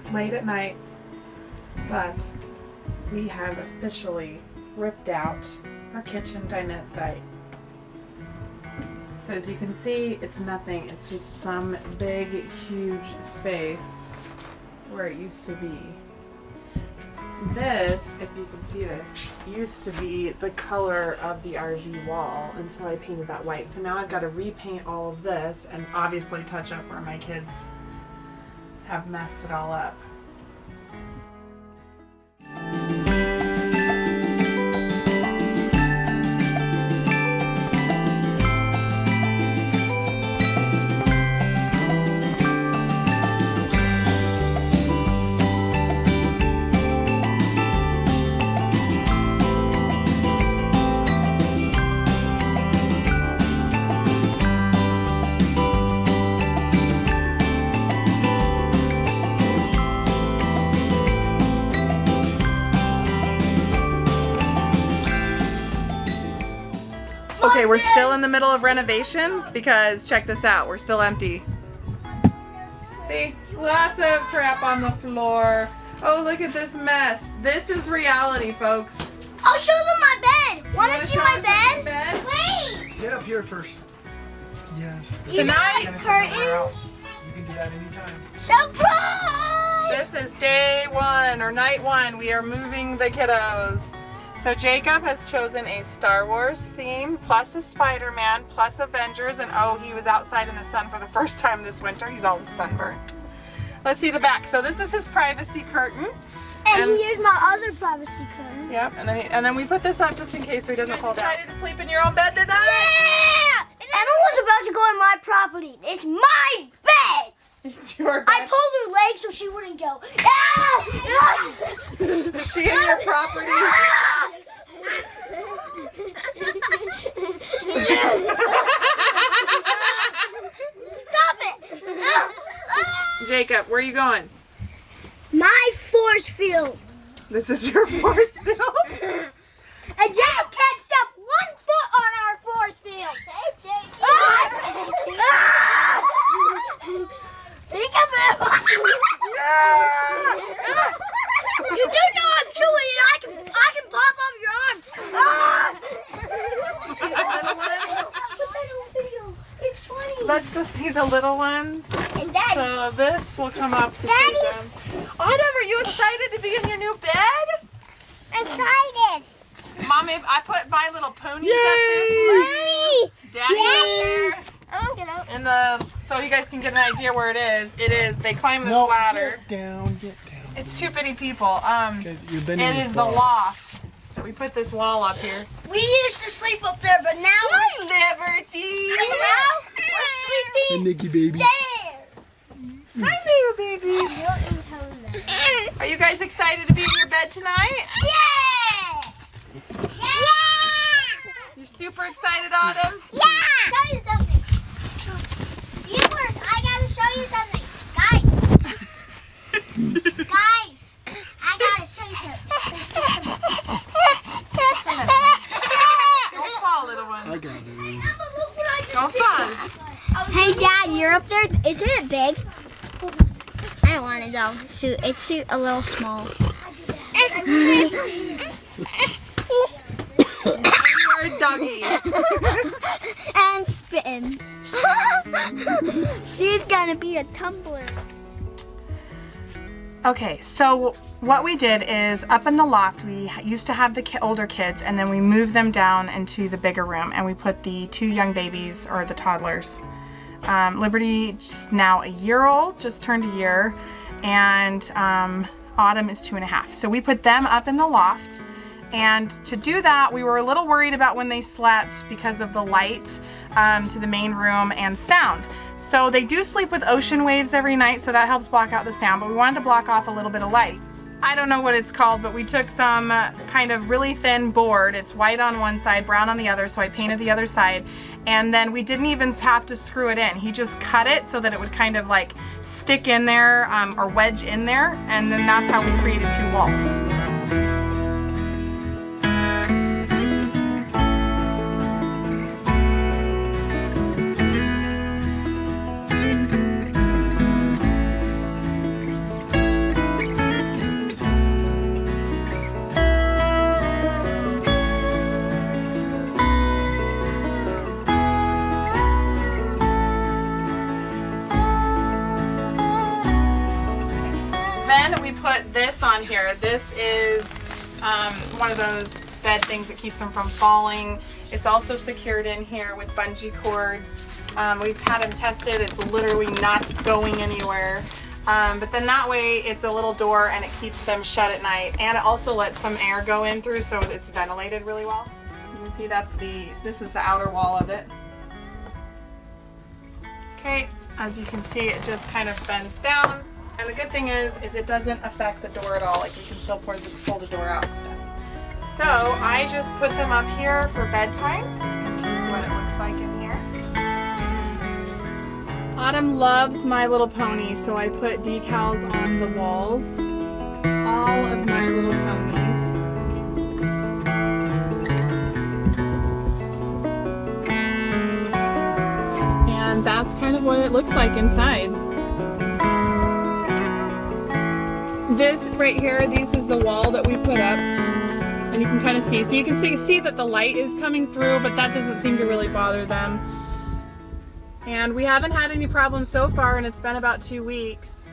It's late at night, but we have officially ripped out our kitchen dinette site. So as you can see, it's nothing. It's just some big, huge space where it used to be. This, if you can see this, used to be the color of the RV wall until I painted that white. So now I've got to repaint all of this and obviously touch up where my kids have messed it all up. Okay, we're still in the middle of renovations because check this out, we're still empty. See, lots of crap on the floor. Oh, look at this mess. This is reality, folks. I'll show them my bed. Want to see my bed? Wait. Get up here first. Yes. Tonight, curtains. You can do that anytime. Surprise! This is day one or night one. We are moving the kiddos. So Jacob has chosen a Star Wars theme, plus a Spider-Man, plus Avengers, and oh, he was outside in the sun for the first time this winter. He's always sunburned. Let's see the back. So this is his privacy curtain. And here's my other privacy curtain. Yep, and then we put this up just in case so he doesn't fall down. Excited to sleep in your own bed tonight? Yeah! Emma was about to go on my property. It's my bed. It's your bed. I pulled her leg so she wouldn't go. Ah! Is she in your property? Stop it! Jacob, where are you going? My force field. This is your force field? And Jacob can't step 1 foot on our force field. Hey, Jacob. You do know I'm chewing and I can pop off your arm. It's funny. Let's go see the little ones. And Daddy. So this will come up to see Daddy. them. Autumn, are you excited to be in your new bed? Excited. Mommy, I put My Little Ponies Mommy. up there. Daddy up there. I'll get out. And so you guys can get an idea where it is. They climb this No, ladder. Get down. It's too many people. Guys, you're bending It this is the wall. loft. We put this wall up here. We used to sleep up there, but now Liberty! we're sleeping Hey, Nikki, baby. there. Hi, baby. Are you guys excited to be in your bed tonight? Yeah! Yeah! You're super excited, Autumn? Yeah! Show you something. Viewers, I gotta show you something. Guys, I gotta show you something. Don't fall, little one. I got it. Emma, look what I just Don't fall. Hey, Dad, you're up there. Isn't it big? I don't want it though. It's a little small. You're a doggy. And spitting. She's gonna be a tumbler. Okay, so what we did is up in the loft, we used to have the older kids, and then we moved them down into the bigger room, and we put the 2 young babies, or the toddlers. Liberty is now a year old, just turned a year, and Autumn is 2.5. So we put them up in the loft, and to do that, we were a little worried about when they slept because of the light to the main room and sound. So they do sleep with ocean waves every night, so that helps block out the sound, but we wanted to block off a little bit of light. I don't know what it's called, but we took some kind of really thin board. It's white on one side, brown on the other, so I painted the other side. And then we didn't even have to screw it in. He just cut it so that it would kind of like stick in there or wedge in there, and then that's how we created 2 walls. then we put this on here. This is one of those bed things that keeps them from falling. It's also secured in here with bungee cords. We've had them tested. It's literally not going anywhere. But then that way it's a little door and it keeps them shut at night, and it also lets some air go in through, so it's ventilated really well. You can see this is the outer wall of it. Okay, as you can see, it just kind of bends down, and the good thing is it doesn't affect the door at all. Like, you can still pull the door out and stuff. So I just put them up here for bedtime. This is what it looks like in here. Autumn loves My Little Pony, so I put decals on the walls. All of My Little Ponies. And that's kind of what it looks like inside. This right here, this is the wall that we put up. And you can kind of see. So you can see that the light is coming through, but that doesn't seem to really bother them. And we haven't had any problems so far, and it's been about 2 weeks.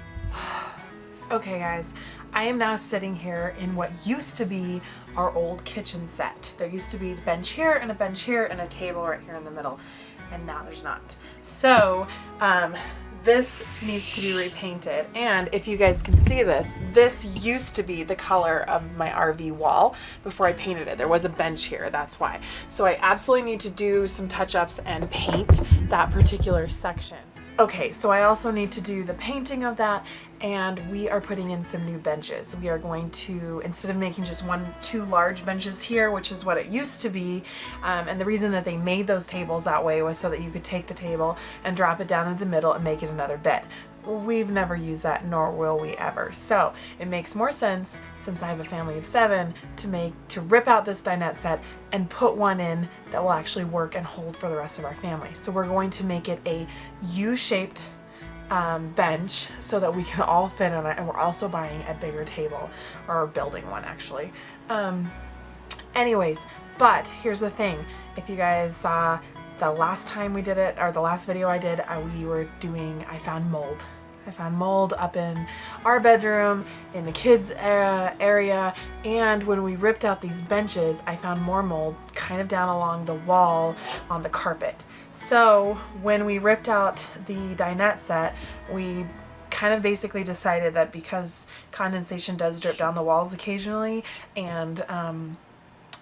Okay guys, I am now sitting here in what used to be our old kitchen set. There used to be the bench here and a bench here and a table right here in the middle, and now there's not. So this needs to be repainted, and if you guys can see this used to be the color of my RV wall before I painted it. There was a bench here, that's why. So I absolutely need to do some touch-ups and paint that particular section. Okay, so I also need to do the painting of that, and we are putting in some new benches. We are going to, instead of making just 2 large benches here, which is what it used to be, and the reason that they made those tables that way was so that you could take the table and drop it down into the middle and make it another bed. We've never used that, nor will we ever. So it makes more sense, since I have a family of 7, to rip out this dinette set and put one in that will actually work and hold for the rest of our family. So we're going to make it a U-shaped bench so that we can all fit on it, and we're also buying a bigger table, or building one actually. Anyways, but here's the thing. If you guys saw the last time we did it, or the last video I did, I found mold. I found mold up in our bedroom, in the kids' area, and when we ripped out these benches, I found more mold kind of down along the wall on the carpet. So when we ripped out the dinette set, we kind of basically decided that because condensation does drip down the walls occasionally, and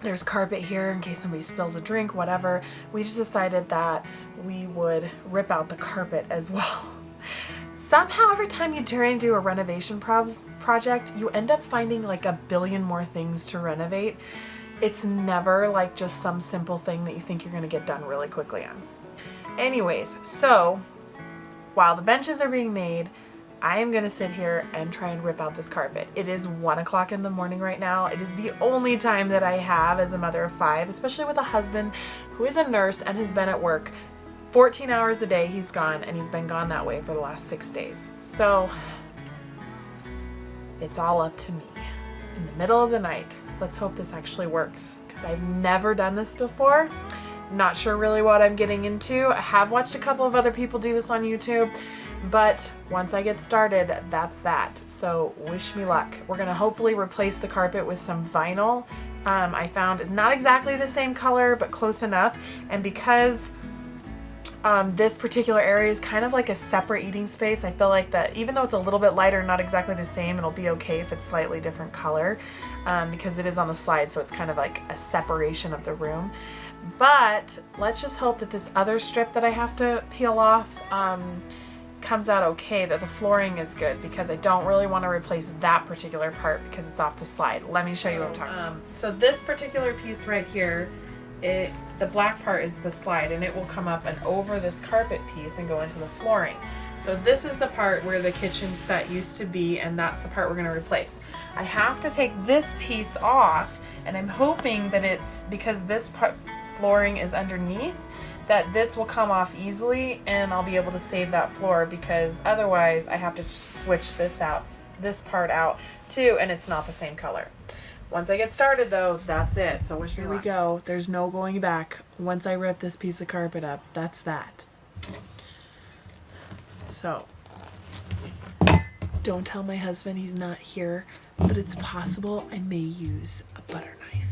there's carpet here in case somebody spills a drink, whatever, we just decided that we would rip out the carpet as well. Somehow every time you try and do a renovation project, you end up finding like a billion more things to renovate. It's never like just some simple thing that you think you're gonna get done really quickly on. Anyways, so while the benches are being made, I am gonna sit here and try and rip out this carpet. It is 1 o'clock in the morning right now. It is the only time that I have as a mother of 5, especially with a husband who is a nurse and has been at work 14 hours a day. He's gone, and he's been gone that way for the last 6 days. So it's all up to me in the middle of the night. Let's hope this actually works, because I've never done this before. Not sure really what I'm getting into. I have watched a couple of other people do this on YouTube, but once I get started, that's that. So wish me luck. We're gonna hopefully replace the carpet with some vinyl. I found not exactly the same color, but close enough. And because this particular area is kind of like a separate eating space, I feel like that even though it's a little bit lighter, not exactly the same, it'll be okay if it's slightly different color, because it is on the slide, so it's kind of like a separation of the room. But let's just hope that this other strip that I have to peel off comes out okay, that the flooring is good, because I don't really want to replace that particular part because it's off the slide. Let me show you what I'm talking about. So this particular piece right here, the black part is the slide, and it will come up and over this carpet piece and go into the flooring. So this is the part where the kitchen set used to be, and that's the part we're going to replace. I have to take this piece off, and I'm hoping that it's because this flooring is underneath, that this will come off easily and I'll be able to save that floor, because otherwise I have to switch this part out too, and it's not the same color. Once I get started though, that's it. So wish me luck. Here we go. There's no going back. Once I rip this piece of carpet up, that's that. So Don't tell my husband, he's not here, but it's possible I may use a butter knife.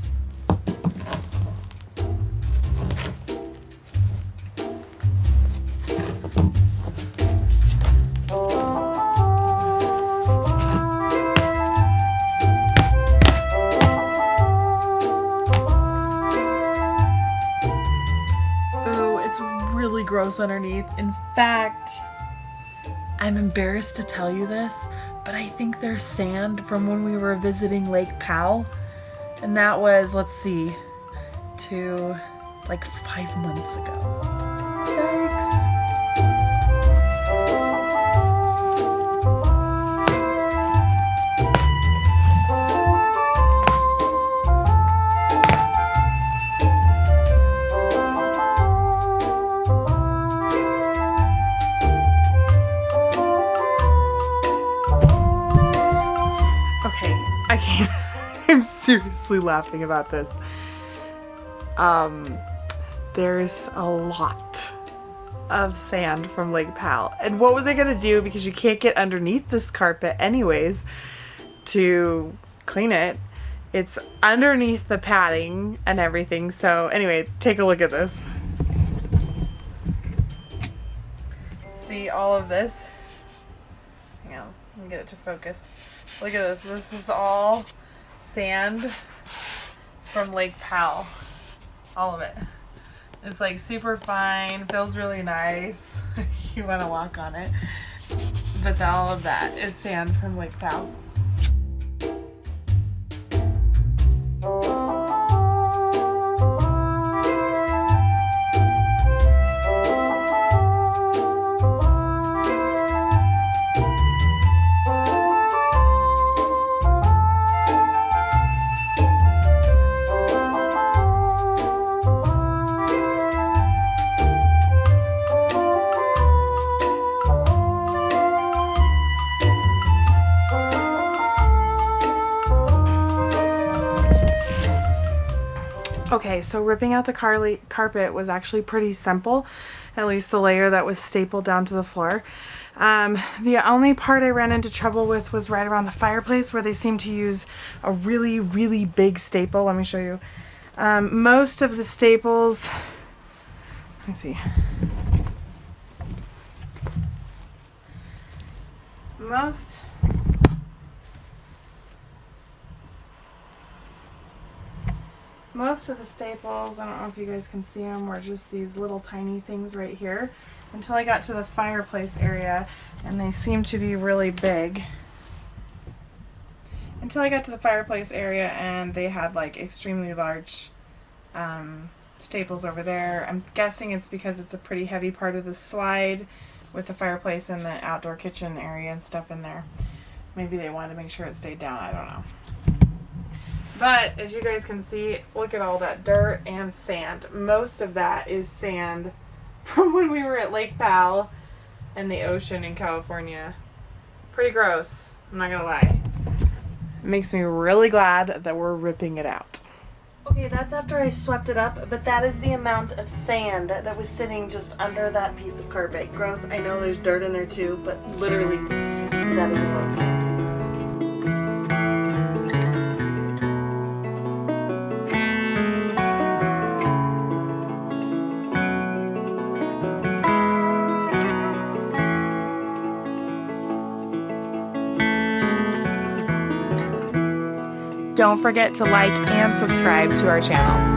Ooh, it's really gross underneath. In fact, I'm embarrassed to tell you this, but I think there's sand from when we were visiting Lake Powell. And that was, let's see, like 5 months ago. Yikes. Okay, I can't. I'm seriously laughing about this. There's a lot of sand from Lake Powell. And what was I gonna do? Because you can't get underneath this carpet anyways to clean it. It's underneath the padding and everything. So anyway, take a look at this. See all of this? Hang on, let me get it to focus. Look at this. This is all sand from Lake Powell. All of it. It's like super fine, feels really nice. You want to walk on it. But all of that is sand from Lake Powell. Okay, so ripping out the carpet was actually pretty simple, at least the layer that was stapled down to the floor. The only part I ran into trouble with was right around the fireplace where they seem to use a really, really big staple. Let me show you. Most of the staples, let me see. Most of the staples, I don't know if you guys can see them, were just these little tiny things right here until I got to the fireplace area, and they seem to be really big. Until I got to the fireplace area and they had like extremely large staples over there. I'm guessing it's because it's a pretty heavy part of the slide with the fireplace and the outdoor kitchen area and stuff in there. Maybe they wanted to make sure it stayed down, I don't know. But as you guys can see, look at all that dirt and sand. Most of that is sand from when we were at Lake Powell and the ocean in California. Pretty gross, I'm not gonna lie. It makes me really glad that we're ripping it out. Okay, that's after I swept it up, but that is the amount of sand that was sitting just under that piece of carpet. Gross, I know there's dirt in there too, but literally that is a lot of sand. Don't forget to like and subscribe to our channel.